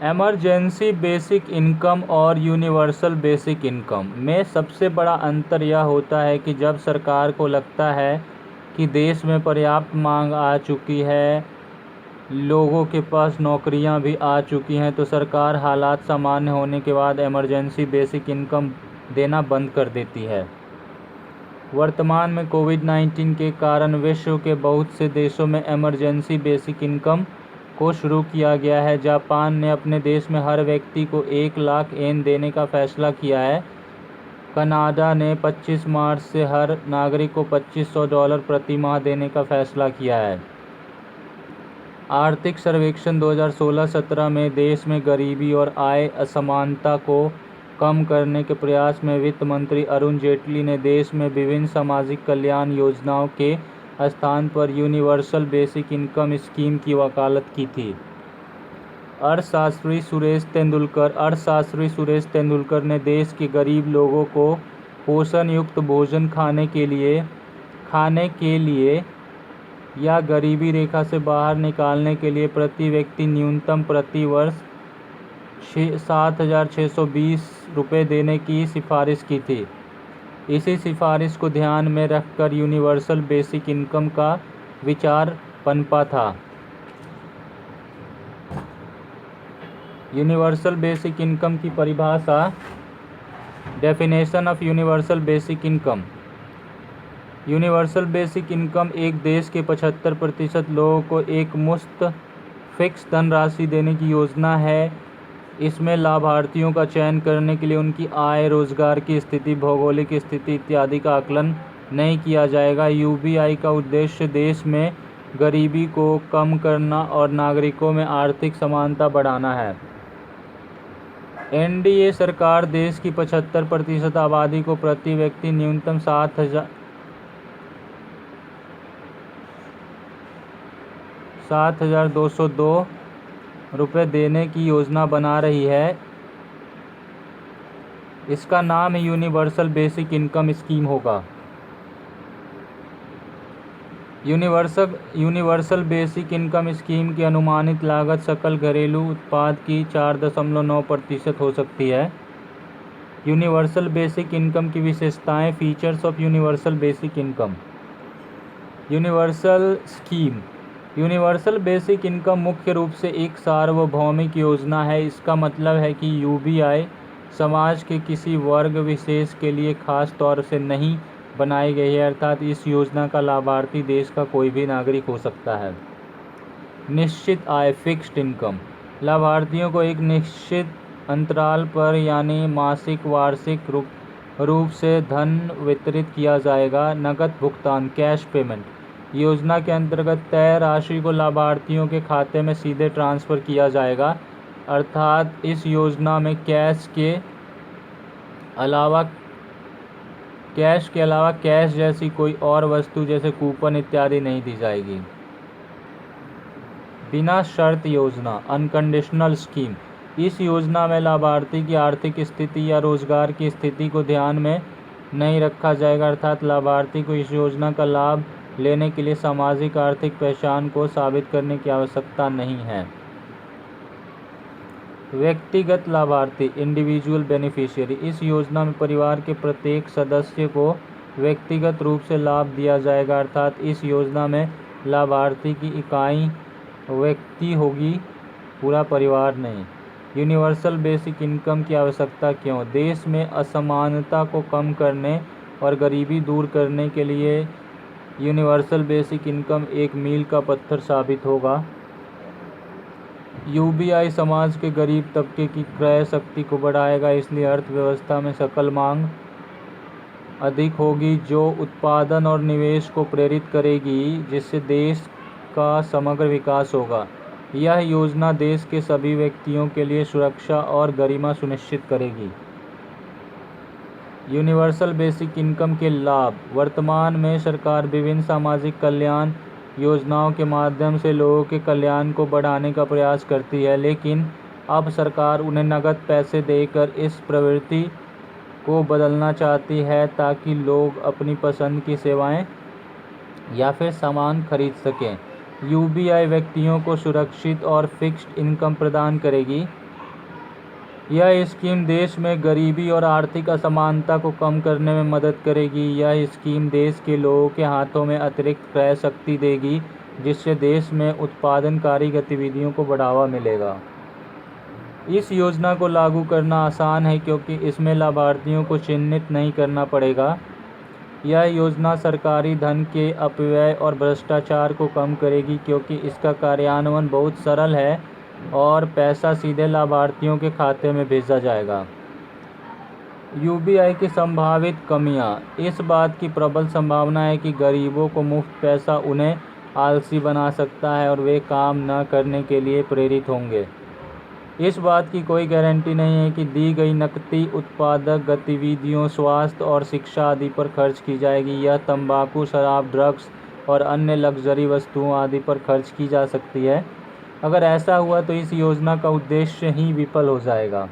Emergency basic income और universal basic income में सबसे बड़ा अंतर यह होता है कि जब सरकार को लगता है कि देश में पर्याप्त मांग आ चुकी है, लोगों के पास नौकरियां भी आ चुकी हैं, तो सरकार हालात सामान्य होने के बाद इमरजेंसी बेसिक इनकम देना बंद कर देती है। वर्तमान में कोविड-19 के कारण विश्व के बहुत से देशों में इमरजेंसी बेसिक इनकम को शुरू किया गया है। जापान ने अपने देश में हर व्यक्ति को 1 लाख येन देने का फैसला किया है। कनाडा ने 25 मार्च से हर नागरिक को $2500 प्रति माह देने का फैसला किया है। आर्थिक सर्वेक्षण 2016-17 में देश में गरीबी और आय असमानता को कम करने के प्रयास में वित्त मंत्री अरुण जेटली ने देश में विभिन्न सामाजिक कल्याण योजनाओं के स्थान पर यूनिवर्सल बेसिक इनकम स्कीम की वकालत की थी। अर्थशास्त्री सुरेश तेंदुलकर ने देश के गरीब लोगों को पोषण युक्त भोजन खाने के लिए या गरीबी रेखा से बाहर निकालने के लिए प्रति व्यक्ति न्यूनतम प्रति वर्ष ₹7,620 देने की सिफारिश की थी। इसी सिफारिश को ध्यान में रखकर यूनिवर्सल बेसिक इनकम का विचार पनपा था। यूनिवर्सल बेसिक इनकम की परिभाषा। Definition of universal basic income. Universal basic income एक देश के 75% लोगों को एक मुश्त फिक्स धनराशि देने की योजना है। इसमें लाभार्थियों का चयन करने के लिए उनकी आय, रोजगार की स्थिति, भौगोलिक स्थिति इत्यादि का आकलन नहीं किया जाएगा। यूबीआई का उद्देश्य देश में गरीबी को कम करना और नागरिकों में आर्थिक समानता बढ़ाना है। एनडीए सरकार देश की 75% आबादी को प्रति व्यक्ति न्यूनतम ₹7,202 देने की योजना बना रही है। इसका नाम यूनिवर्सल बेसिक इनकम स्कीम होगा। यूनिवर्सल बेसिक इनकम स्कीम की अनुमानित लागत सकल घरेलू उत्पाद की 4.9% हो सकती है। यूनिवर्सल बेसिक इनकम की विशेषताएं। Features of universal basic income. Universal scheme. Universal basic income मुख्य रूप से एक सार्वभौमिक योजना है। इसका मतलब है कि यूबीआई समाज के किसी वर्ग विशेष के लिए खास तौर से नहीं बनाई गई है, अर्थात इस योजना का लाभार्थी देश का कोई भी नागरिक हो सकता है। निश्चित आय फिक्स्ड इनकम। लाभार्थियों को एक निश्चित अंतराल पर यानी मासिक, वार्षिक रूप से धन वितरित किया जाएगा। नकद भुगतान कैश पेमेंट। योजना के अंतर्गत तय राशि को लाभार्थियों के खाते में सीधे ट्रांसफ़र किया जाएगा, अर्थात इस योजना में कैश के अलावा कैश जैसी कोई और वस्तु जैसे कूपन इत्यादि नहीं दी जाएगी। बिना शर्त योजना अनकंडीशनल स्कीम। इस योजना में लाभार्थी की आर्थिक स्थिति या रोजगार की स्थिति को ध्यान में नहीं रखा जाएगा, अर्थात लाभार्थी को इस योजना का लाभ लेने के लिए सामाजिक आर्थिक पहचान को साबित करने की आवश्यकता नहीं है। व्यक्तिगत लाभार्थी इंडिविजुअल बेनिफिशियरी। इस योजना में परिवार के प्रत्येक सदस्य को व्यक्तिगत रूप से लाभ दिया जाएगा, अर्थात इस योजना में लाभार्थी की इकाई व्यक्ति होगी, पूरा परिवार नहीं। यूनिवर्सल बेसिक इनकम की आवश्यकता क्यों? देश में असमानता को कम करने और गरीबी दूर करने के लिए यूनिवर्सल बेसिक इनकम एक मील का पत्थर साबित होगा। यूबीआई समाज के गरीब तबके की क्रय शक्ति को बढ़ाएगा, इसलिए अर्थव्यवस्था में सकल मांग अधिक होगी, जो उत्पादन और निवेश को प्रेरित करेगी, जिससे देश का समग्र विकास होगा। यह योजना देश के सभी व्यक्तियों के लिए सुरक्षा और गरिमा सुनिश्चित करेगी। यूनिवर्सल बेसिक इनकम के लाभ। वर्तमान में सरकार विभिन्न सामाजिक कल्याण योजनाओं के माध्यम से लोगों के कल्याण को बढ़ाने का प्रयास करती है, लेकिन अब सरकार उन्हें नकद पैसे देकर इस प्रवृत्ति को बदलना चाहती है ताकि लोग अपनी पसंद की सेवाएं या फिर सामान खरीद सकें। यूबीआई व्यक्तियों को सुरक्षित और फिक्स्ड इनकम प्रदान करेगी। यह स्कीम देश में गरीबी और आर्थिक असमानता को कम करने में मदद करेगी। यह स्कीम देश के लोगों के हाथों में अतिरिक्त क्रय शक्ति देगी, जिससे देश में उत्पादनकारी गतिविधियों को बढ़ावा मिलेगा। इस योजना को लागू करना आसान है क्योंकि इसमें लाभार्थियों को चिन्हित नहीं करना पड़ेगा। यह योजना सरकारी धन के अपव्यय और भ्रष्टाचार को कम करेगी क्योंकि इसका कार्यान्वयन बहुत सरल है और पैसा सीधे लाभार्थियों के खाते में भेजा जाएगा। यूबीआई की संभावित कमियां। इस बात की प्रबल संभावना है कि गरीबों को मुफ्त पैसा उन्हें आलसी बना सकता है और वे काम न करने के लिए प्रेरित होंगे। इस बात की कोई गारंटी नहीं है कि दी गई नकदी उत्पादक गतिविधियों, स्वास्थ्य और शिक्षा आदि पर खर्च की जाएगी। यह तंबाकू, शराब, ड्रग्स और अन्य लग्जरी वस्तुओं आदि पर खर्च की जा सकती है। अगर ऐसा हुआ तो इस योजना का उद्देश्य ही विफल हो जाएगा।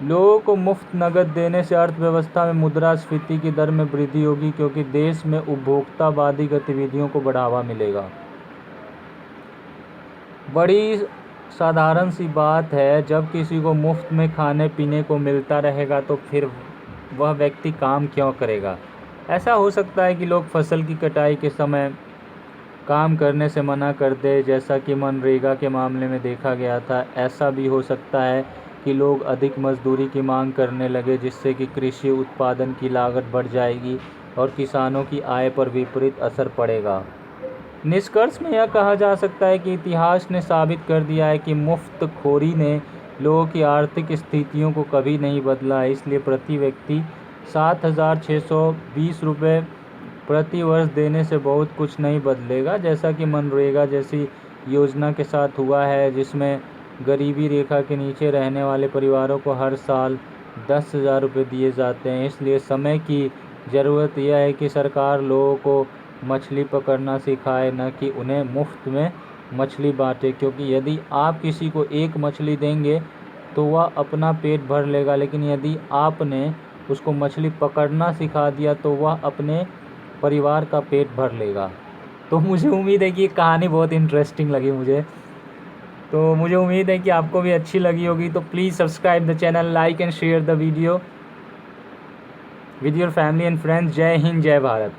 लोगों को मुफ्त नकद देने से अर्थव्यवस्था में मुद्रास्फीति की दर में वृद्धि होगी क्योंकि देश में उपभोक्तावादी गतिविधियों को बढ़ावा मिलेगा। बड़ी साधारण सी बात है, जब किसी को मुफ्त में खाने पीने को मिलता रहेगा तो फिर वह व्यक्ति काम क्यों करेगा। ऐसा हो सकता है कि लोग फसल की कटाई के समय काम करने से मना कर दे, जैसा कि मनरेगा के मामले में देखा गया था। ऐसा भी हो सकता है कि लोग अधिक मजदूरी की मांग करने लगे, जिससे कि कृषि उत्पादन की लागत बढ़ जाएगी और किसानों की आय पर विपरीत असर पड़ेगा। निष्कर्ष में यह कहा जा सकता है कि इतिहास ने साबित कर दिया है कि मुफ्तखोरी ने लोगों की आर्थिक स्थितियों को कभी नहीं बदला है। इसलिए प्रति व्यक्ति 7,620 रुपये प्रति वर्ष देने से बहुत कुछ नहीं बदलेगा, जैसा कि मनरेगा जैसी योजना के साथ हुआ है, जिसमें गरीबी रेखा के नीचे रहने वाले परिवारों को हर साल 10,000 रुपये दिए जाते हैं। इसलिए समय की ज़रूरत यह है कि सरकार लोगों को मछली पकड़ना सिखाए, न कि उन्हें मुफ्त में मछली बांटे। क्योंकि यदि आप किसी को एक मछली देंगे तो वह अपना पेट भर लेगा, लेकिन यदि आपने उसको मछली पकड़ना सिखा दिया तो वह अपने परिवार का पेट भर लेगा। तो मुझे उम्मीद है कि ये कहानी बहुत इंटरेस्टिंग लगी मुझे, तो मुझे उम्मीद है कि आपको भी अच्छी लगी होगी। तो please subscribe the channel, like and share the video with your family and friends. जय हिंद, जय भारत।